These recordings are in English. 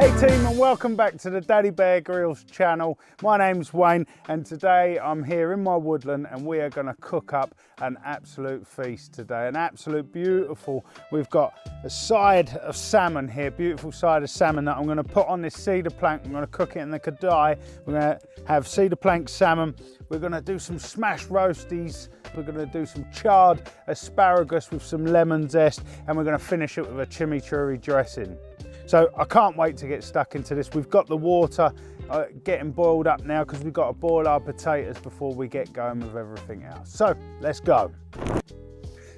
G'day team and welcome back to the Daddy Bear Grills channel. My name's Wayne and today I'm here in my woodland and we are going to cook up an absolute feast today. An absolute beautiful, we've got a side of salmon here, beautiful side of salmon that I'm going to put on this cedar plank. I'm going to cook it in the kadai. We're going to have cedar plank salmon. We're going to do some smashed roasties. We're going to do some charred asparagus with some lemon zest and we're going to finish it with a chimichurri dressing. So I can't wait to get stuck into this. We've got the water getting boiled up now because we've got to boil our potatoes before we get going with everything else. So let's go.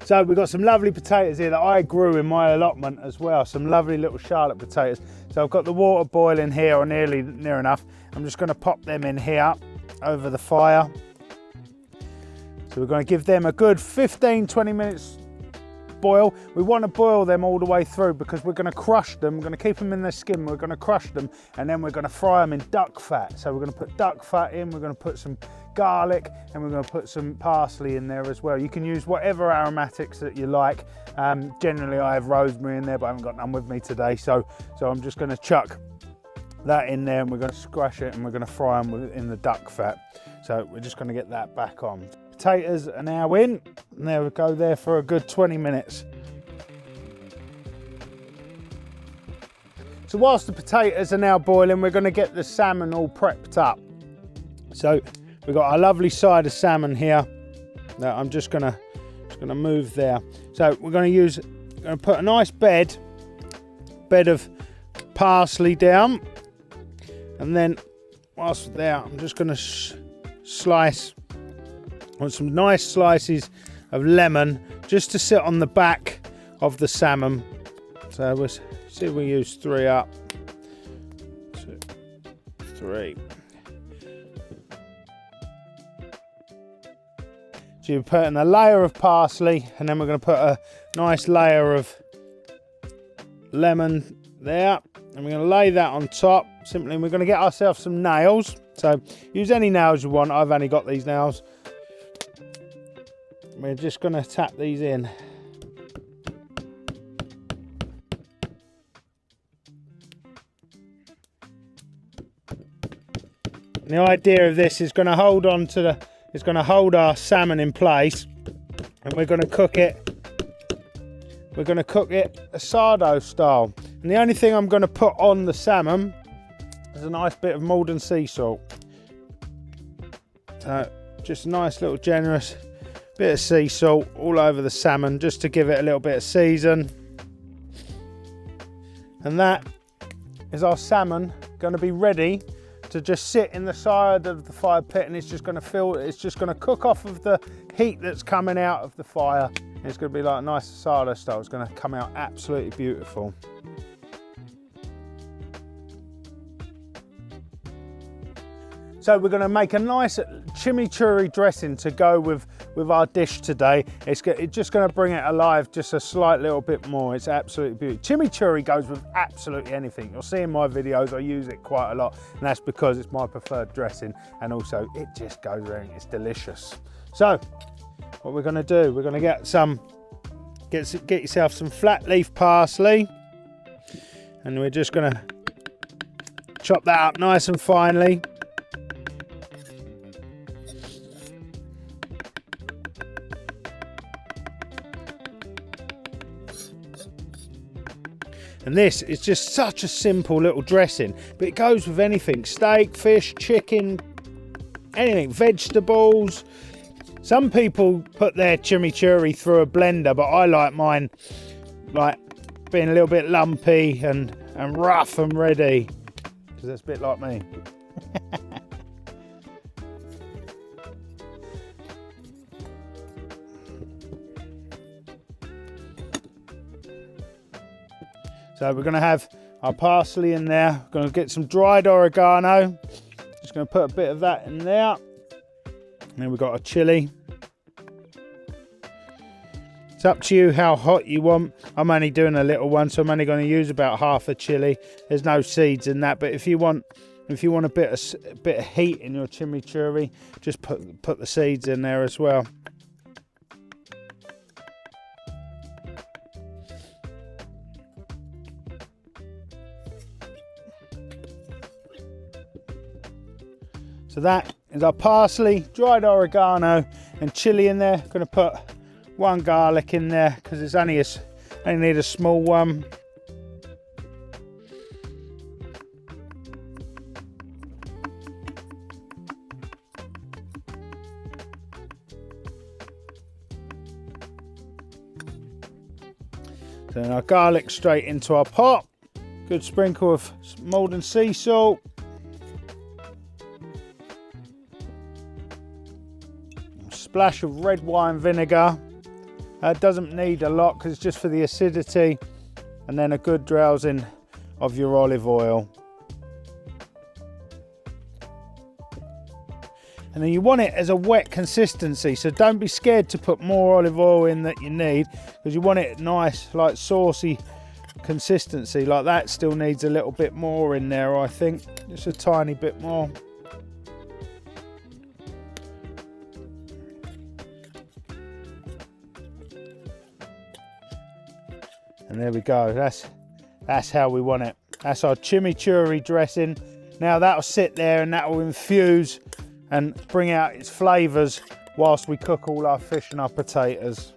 So we've got some lovely potatoes here that I grew in my allotment as well. Some lovely little Charlotte potatoes. So I've got the water boiling here or near enough. I'm just going to pop them in here over the fire. So we're going to give them a good 15-20 minutes boil. We want to boil them all the way through because we're going to crush them. We're going to keep them in their skin. We're going to crush them and then we're going to fry them in duck fat. So we're going to put duck fat in. We're going to put some garlic and we're going to put some parsley in there as well. You can use whatever aromatics that you like. Generally I have rosemary in there, but I haven't got none with me today. So I'm just going to chuck that in there and we're going to squash it and we're going to fry them in the duck fat. So we're just going to get that back on. Potatoes are now in, and there we go there for a good 20 minutes. So whilst the potatoes are now boiling, we're going to get the salmon all prepped up. So we've got our lovely side of salmon here that I'm just going to move there. So we're going to put a nice bed of parsley down, and then whilst there, I'm just going to slice on some nice slices of lemon just to sit on the back of the salmon. So we'll see if we use 3 up. 2, 3. So you're putting a layer of parsley and then we're going to put a nice layer of lemon there. And we're going to lay that on top. Simply, we're going to get ourselves some nails. So use any nails you want. I've only got these nails. We're just going to tap these in. The idea of this is going to hold on to it's going to hold our salmon in place, and we're going to cook it. We're going to cook it asado style. And the only thing I'm going to put on the salmon is a nice bit of Maldon sea salt. So just a nice little generous bit of sea salt all over the salmon just to give it a little bit of season. And that is our salmon going to be ready to just sit in the side of the fire pit, and it's just going to cook off of the heat that's coming out of the fire. And it's going to be like a nice asado style. It's going to come out absolutely beautiful. So we're going to make a nice chimichurri dressing to go with our dish today. It's just going to bring it alive just a slight little bit more. It's absolutely beautiful. Chimichurri goes with absolutely anything. You'll see in my videos I use it quite a lot, and that's because it's my preferred dressing, and also it just goes around. It's delicious. So what we're going to do, we're going to get yourself some flat leaf parsley, and we're just going to chop that up nice and finely. And this is just such a simple little dressing, but it goes with anything: steak, fish, chicken, anything, vegetables. Some people put their chimichurri through a blender, but I like mine like being a little bit lumpy and rough and ready, because that's a bit like me. So we're going to have our parsley in there. We're going to get some dried oregano. Just going to put a bit of that in there. And then we've got a chilli. It's up to you how hot you want. I'm only doing a little one, so I'm only going to use about half a chilli. There's no seeds in that, but if you want a bit of heat in your chimichurri, just put the seeds in there as well. So that is our parsley, dried oregano and chilli in there. Going to put one garlic in there because it's only need a small one. Then our garlic straight into our pot. Good sprinkle of Maldon sea salt. A splash of red wine vinegar. It doesn't need a lot because it's just for the acidity. And then a good drowsing of your olive oil. And then you want it as a wet consistency, so don't be scared to put more olive oil in that you need, because you want it nice, like saucy consistency. Like that still needs a little bit more in there, I think, just a tiny bit more. And there we go, that's how we want it. That's our chimichurri dressing. Now that'll sit there and that will infuse and bring out its flavours whilst we cook all our fish and our potatoes.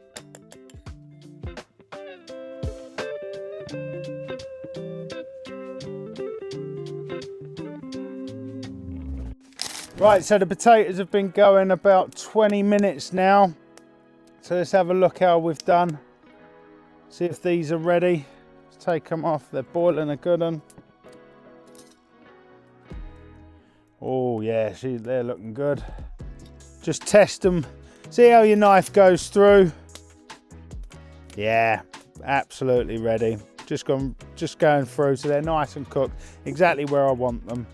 Right, so the potatoes have been going about 20 minutes now. So let's have a look how we've done. See if these are ready. Let's take them off, they're boiling a good one. Oh yeah, see, they're looking good. Just test them, see how your knife goes through. Yeah, absolutely ready. Just going through, so they're nice and cooked, exactly where I want them.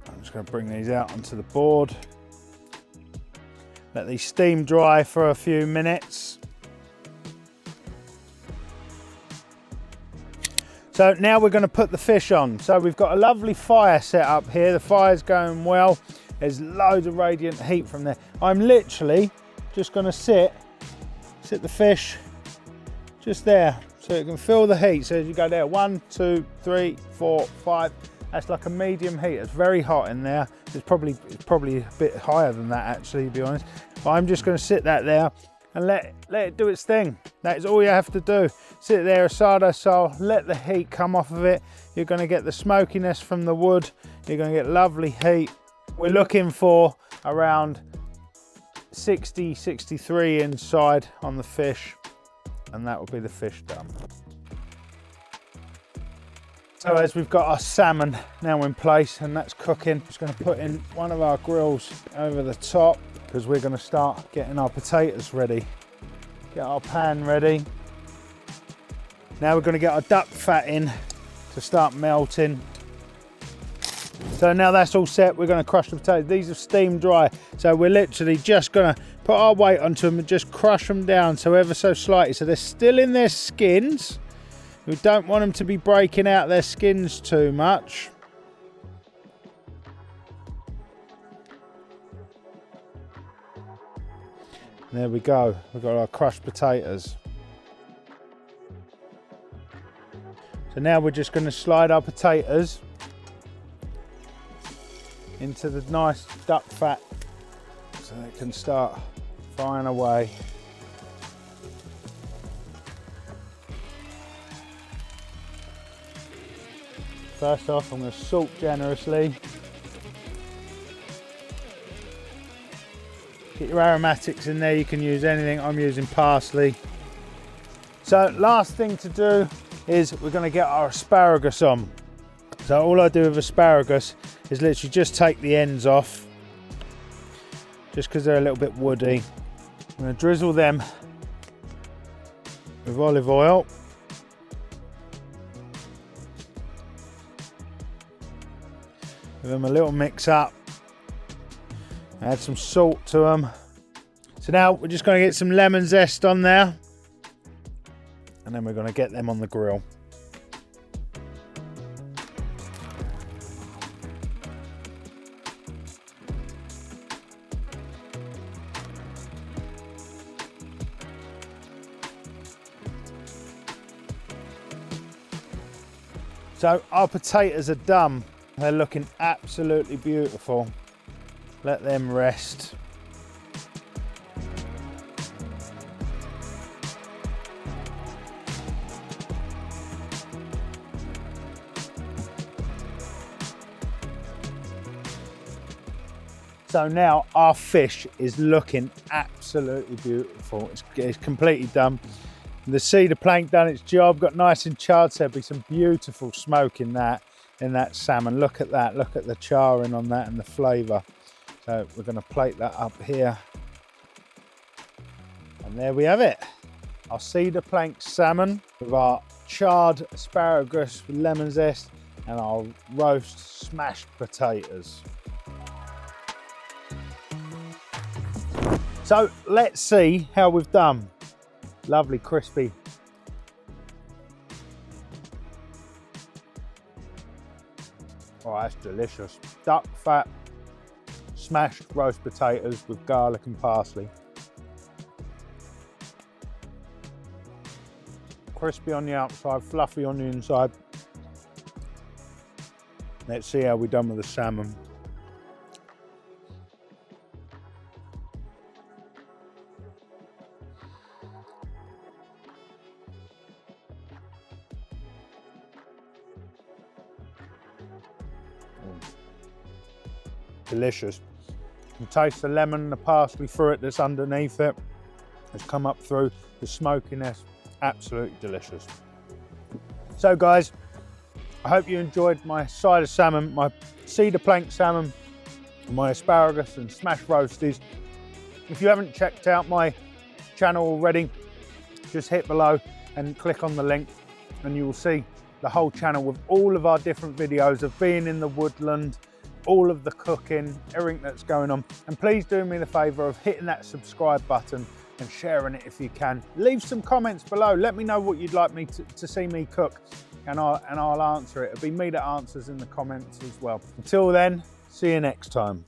I'm just going to bring these out onto the board. Let these steam dry for a few minutes. So now we're going to put the fish on. So we've got a lovely fire set up here. The fire's going well. There's loads of radiant heat from there. I'm literally just going to sit the fish just there so it can feel the heat. So as you go there, 1, 2, 3, 4, 5. That's like a medium heat. It's very hot in there. It's probably a bit higher than that actually, to be honest. But I'm just going to sit that there and let it do its thing. That is all you have to do. Sit there asada style, let the heat come off of it. You're going to get the smokiness from the wood. You're going to get lovely heat. We're looking for around 60, 63 inside on the fish, and that will be the fish done. So as we've got our salmon now in place and that's cooking, just going to put in one of our grills over the top because we're going to start getting our potatoes ready. Get our pan ready. Now we're going to get our duck fat in to start melting. So now that's all set, we're going to crush the potatoes. These are steam dry, so we're literally just going to put our weight onto them and just crush them down so ever so slightly. So they're still in their skins. We don't want them to be breaking out their skins too much. There we go, we've got our crushed potatoes. So now we're just going to slide our potatoes into the nice duck fat so they can start frying away. First off, I'm going to salt generously. Get your aromatics in there, you can use anything, I'm using parsley. So last thing to do is we're going to get our asparagus on. So all I do with asparagus is literally just take the ends off, just because they're a little bit woody. I'm going to drizzle them with olive oil. Give them a little mix up. Add some salt to them. So now we're just going to get some lemon zest on there. And then we're going to get them on the grill. So our potatoes are done. They're looking absolutely beautiful. Let them rest. So now our fish is looking absolutely beautiful. It's completely done. The cedar plank done its job, got nice and charred, so there'll be some beautiful smoke in that salmon. Look at that, look at the charring on that and the flavour. So we're gonna plate that up here. And there we have it. Our cedar plank salmon with our charred asparagus with lemon zest and our roast smashed potatoes. So let's see how we've done. Lovely, crispy. Oh, that's delicious. Duck fat, smashed roast potatoes with garlic and parsley. Crispy on the outside, fluffy on the inside. Let's see how we've done with the salmon. Delicious. You can taste the lemon and the parsley fruit that's underneath it. It's come up through the smokiness. Absolutely delicious. So guys, I hope you enjoyed my side of salmon, my cedar plank salmon, my asparagus and smashed roasties. If you haven't checked out my channel already, just hit below and click on the link and you will see the whole channel with all of our different videos of being in the woodland, all of the cooking, everything that's going on. And please do me the favour of hitting that subscribe button and sharing it if you can. Leave some comments below. Let me know what you'd like me to see me cook and I'll answer it. It'll be me that answers in the comments as well. Until then, see you next time.